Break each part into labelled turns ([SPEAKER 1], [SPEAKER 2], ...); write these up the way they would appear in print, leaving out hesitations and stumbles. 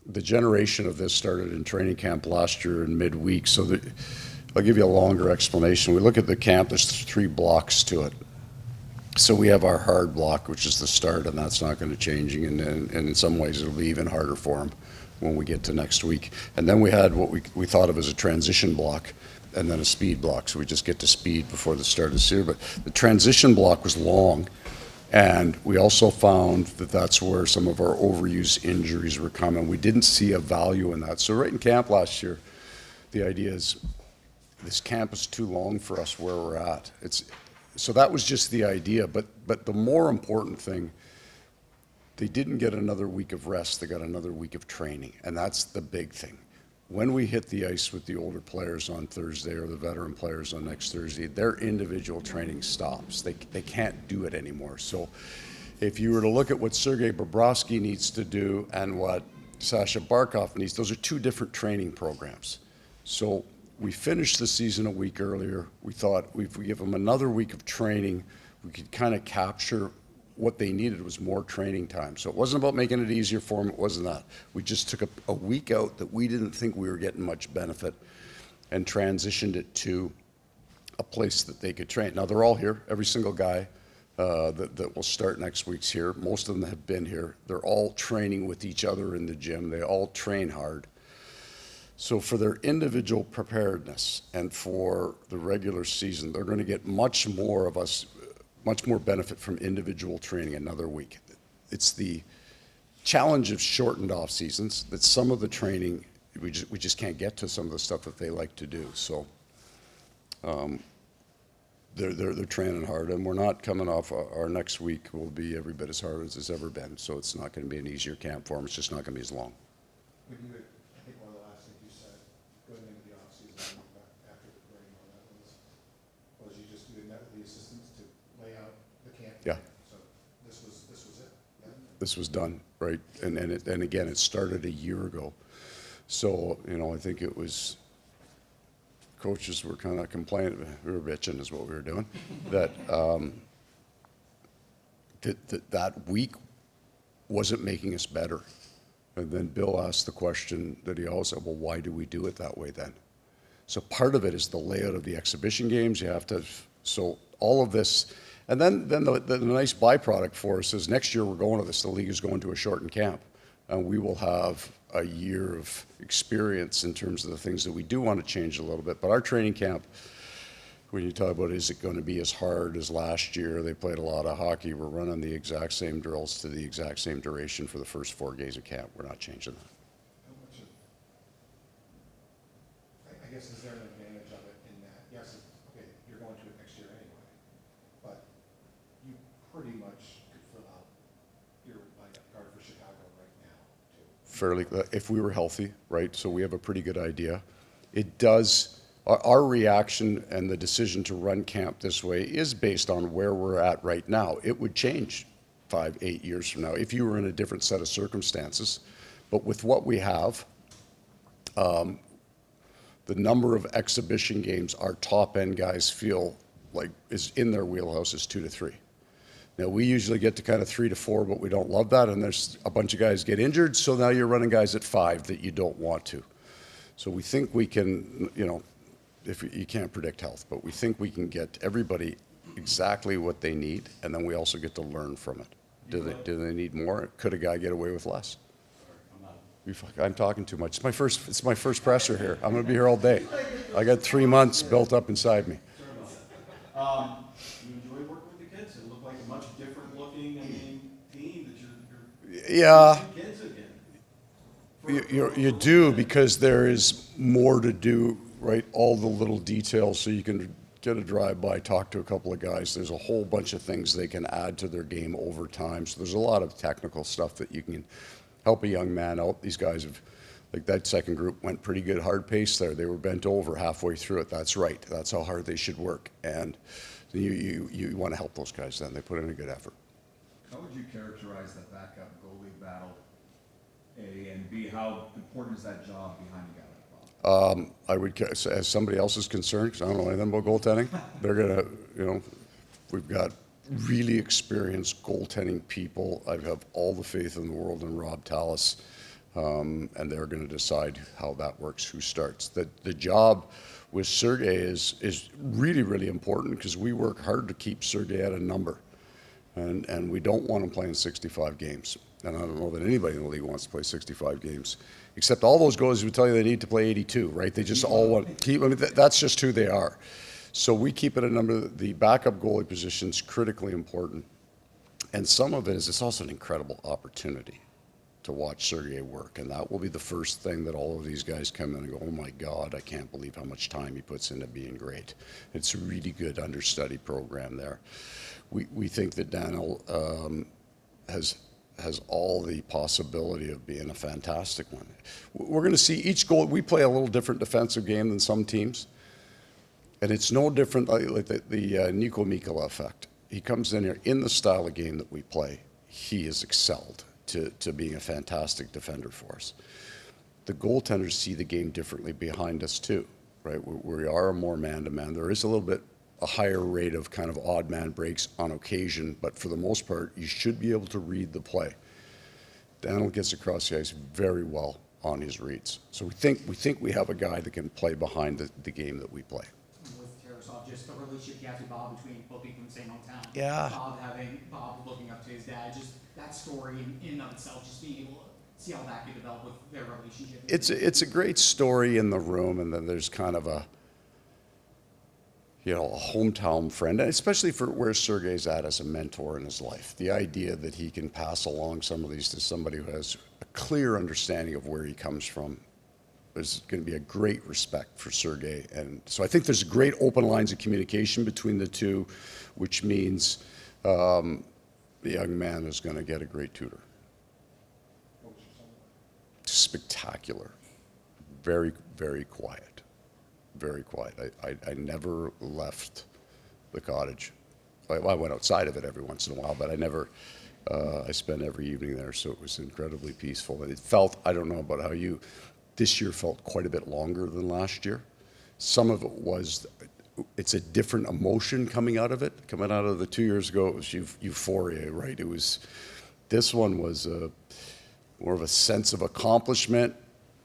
[SPEAKER 1] the generation of this started in training camp last year in midweek. So I'll give you a longer explanation. We look at the camp, there's 3 blocks to it. So we have our hard block, which is the start, and that's not going to change. And in some ways, it'll be even harder for them when we get to next week. And then we had what we thought of as a transition block, and then a speed block. So we just get to speed before the start of the year. But the transition block was long, and we also found that that's where some of our overuse injuries were coming. We didn't see a value in that. So right in camp last year, the idea is this camp is too long for us where we're at. So that was just the idea. But the more important thing, they didn't get another week of rest. They got another week of training, and that's the big thing. When we hit the ice with the older players on Thursday or the veteran players on next Thursday, their individual training stops. They can't do it anymore. So if you were to look at what Sergei Bobrovsky needs to do and what Sasha Barkov needs, those are 2 different training programs. So we finished the season a week earlier. We thought if we give them another week of training, we could kind of capture what they needed was more training time. So it wasn't about making it easier for them. It wasn't that. We just took a week out that we didn't think we were getting much benefit and transitioned it to a place that they could train. Now, they're all here. Every single guy that will start next week's here. Most of them have been here. They're all training with each other in the gym. They all train hard. So for their individual preparedness and for the regular season, they're going to get much more benefit from individual training another week. It's the challenge of shortened off seasons that some of the training, we just can't get to some of the stuff that they like to do. So they're training hard, and we're not coming off. Our next week will be every bit as hard as it's ever been. So it's not going to be an easier camp for them. It's just not going to be as long.
[SPEAKER 2] I think one of the last things you said going into the off season after the break on that was you just did that with the assistants to lay out the camp.
[SPEAKER 1] Yeah.
[SPEAKER 2] So this was it. Yeah.
[SPEAKER 1] This was done, right? And again, it started a year ago. So, I think it was, coaches were kind of complaining, we were bitching is what we were doing, that that week wasn't making us better. And then Bill asked the question that he always said, well, why do we do it that way then? So part of it is the layout of the exhibition games. You have to, so all of this, and then the nice byproduct for us is next year we're going to this, the league is going to a shortened camp. And we will have a year of experience in terms of the things that we do want to change a little bit. But our training camp, when you talk about is it going to be as hard as last year, they played a lot of hockey. We're running the exact same drills to the exact same duration for the first 4 days of camp. We're not changing that.
[SPEAKER 2] How much I guess is there an advantage of it in that, yes, okay, you're going to it next year anyway, but you pretty much could fill out your lineup card for Chicago right now, too.
[SPEAKER 1] Fairly, if we were healthy, right? So we have a pretty good idea. It does. Our reaction and the decision to run camp this way is based on where we're at right now. It would change 5, 8 years from now if you were in a different set of circumstances. But with what we have, the number of exhibition games our top end guys feel like is in their wheelhouse is 2 to 3. Now, we usually get to kind of 3 to 4, but we don't love that. And there's a bunch of guys get injured, so now you're running guys at 5 that you don't want to. So we think we can, if you can't predict health, but we think we can get everybody exactly what they need, and then we also get to learn from it. Do they need more? Could a guy get away with less? I'm talking too much. It's my first presser here. I'm going to be here all day. I got 3 months built up inside me.
[SPEAKER 3] You enjoy working with the kids? It looked like a much different looking team that
[SPEAKER 1] Yeah.
[SPEAKER 3] kids again.
[SPEAKER 1] You do, because there is more to do, right? All the little details, so you can get a drive-by, talk to a couple of guys. There's a whole bunch of things they can add to their game over time. So there's a lot of technical stuff that you can help a young man out. These guys have, like that second group went pretty good hard pace there. They were bent over halfway through it. That's right. That's how hard they should work. And you want to help those guys then. They put in a good effort.
[SPEAKER 4] How would you characterize the backup goalie battle, A, and B, how important is that job behind a guy like Bob?
[SPEAKER 1] I would, as somebody else is concerned, because I don't know anything about goaltending, they're going to, we've got really experienced goaltending people. I have all the faith in the world in Rob Tallis. and they're going to decide how that works, who starts. The job with Sergey is really, really important because we work hard to keep Sergey at a number, and we don't want him playing 65 games. And I don't know that anybody in the league wants to play 65 games, except all those goalies would tell you they need to play 82, right? They just all want to keep. I mean, that's just who they are. So we keep it a number. The backup goalie position is critically important, and some of it is it's also an incredible opportunity to watch Sergey work, and that will be the first thing that all of these guys come in and go, oh my God, I can't believe how much time he puts into being great. It's a really good understudy program there. We think that Daniel has all the possibility of being a fantastic one. We're going to see each goal. We play a little different defensive game than some teams, and it's no different like the Nico Mikkola effect. He comes in here in the style of game that we play. He has excelled to being a fantastic defender for us. The goaltenders see the game differently behind us too, right? We are more man-to-man. There is a little bit a higher rate of kind of odd man breaks on occasion, but for the most part, you should be able to read the play. Daniel gets across the ice very well on his reads. So we think we have a guy that can play behind the game that we play.
[SPEAKER 5] With Tarasov, just the relationship you have to Bob between both being from the same hometown.
[SPEAKER 1] Yeah.
[SPEAKER 5] Bob looking up to his dad, just that story in and of itself, just being able to see how that could develop with their relationship.
[SPEAKER 1] It's a great story in the room, and then there's kind of a hometown friend, and especially for where Sergey's at as a mentor in his life. The idea that he can pass along some of these to somebody who has a clear understanding of where he comes from. There's going to be a great respect for Sergey. And so I think there's great open lines of communication between the two, which means the young man is going to get a great tutor. Spectacular. Very, very quiet. Very quiet. I never left the cottage. I went outside of it every once in a while, but I spent every evening there, so it was incredibly peaceful. And it felt, I don't know about how you, this year felt quite a bit longer than last year. Some of it was, it's a different emotion coming out of it. Coming out of the 2 years ago, it was euphoria, right? This one was more of a sense of accomplishment.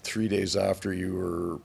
[SPEAKER 1] 3 days after you were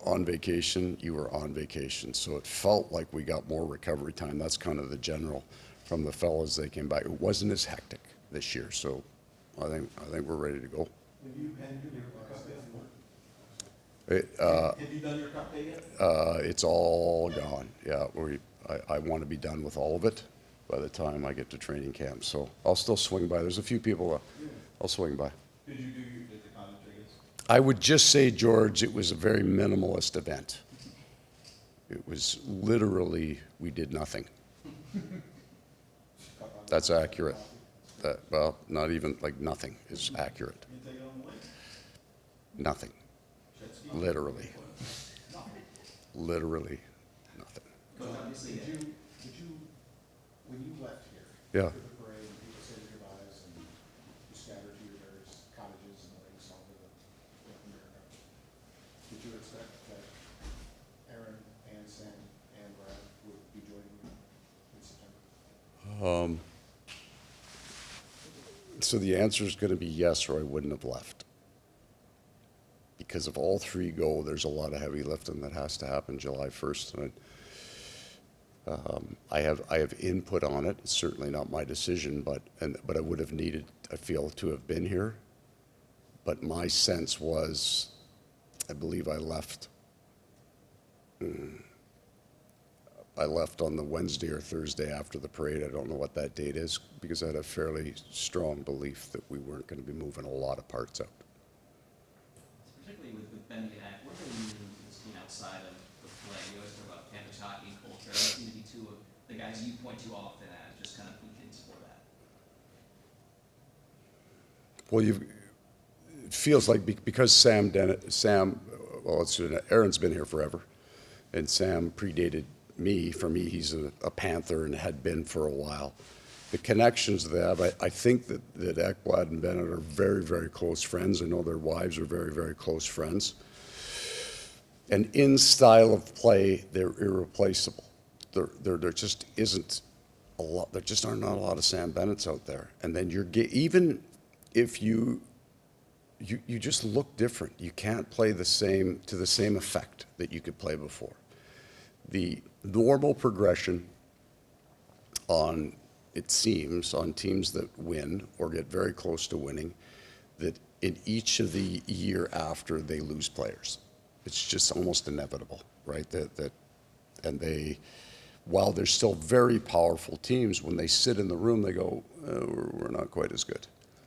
[SPEAKER 1] on vacation, you were on vacation. So it felt like we got more recovery time. That's kind of the general from the fellas they came back. It wasn't as hectic this year, so I think we're ready to go.
[SPEAKER 3] Have you done your cup day yet?
[SPEAKER 1] It's all gone. Yeah, I want to be done with all of it by the time I get to training camp. So I'll still swing by. There's a few people I'll swing by.
[SPEAKER 3] Did you do the cottage, I guess?
[SPEAKER 1] I would just say, George, it was a very minimalist event. It was literally, we did nothing. That's accurate. Well, not even, like nothing is accurate.
[SPEAKER 3] You take it on the way?
[SPEAKER 1] Nothing.
[SPEAKER 3] Jet ski?
[SPEAKER 1] Literally. Literally nothing.
[SPEAKER 5] Coach, obviously,
[SPEAKER 2] Did you, when you left here?
[SPEAKER 1] Yeah.
[SPEAKER 2] For the parade, and people said their goodbyes, and you scattered to your various cottages and lakes all over North America, did you expect that Aaron and Sam and Brad would be joining you in September?
[SPEAKER 1] So the answer is going to be yes, or I wouldn't have left. Because if all three go, there's a lot of heavy lifting that has to happen July 1st. And I have input on it. It's certainly not my decision, but I would have needed, I feel, to have been here. But my sense was, I believe I left. I left on the Wednesday or Thursday after the parade. I don't know what that date is, because I had a fairly strong belief that we weren't going to be moving a lot of parts out.
[SPEAKER 6] Particularly with Ben Beck, what do you mean this team outside of the play? You always talk about Panthers hockey and culture. They seem to be two of the guys you point to often as just kind of beacons for that.
[SPEAKER 1] Well, it feels like because Aaron's been here forever, and Sam predated me. For me, he's a Panther and had been for a while. The connections they have, I think that Ekblad and Bennett are very, very close friends. I know their wives are very, very close friends. And in style of play, they're irreplaceable. There just isn't a lot. There just are not a lot of Sam Bennetts out there. And then even if you you just look different. You can't play to the same effect that you could play before. The normal progression it seems, on teams that win or get very close to winning, that in each of the year after they lose players. It's just almost inevitable, right? While they're still very powerful teams, when they sit in the room, they go, we're not quite as good.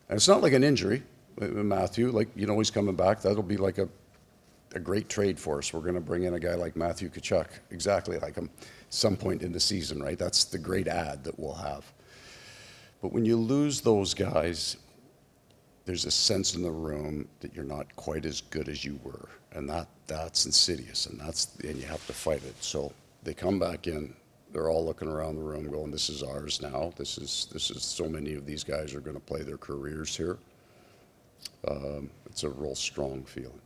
[SPEAKER 1] And it's not like an injury. Matthew, he's coming back. That'll be like a great trade for us. We're going to bring in a guy like Matthew Tkachuk, exactly like him, some point in the season, right? That's the great ad that we'll have. But when you lose those guys, there's a sense in the room that you're not quite as good as you were. And that's insidious, and you have to fight it. So they come back in. They're all looking around the room going, this is ours now. This is so many of these guys are going to play their careers here. It's a real strong feeling.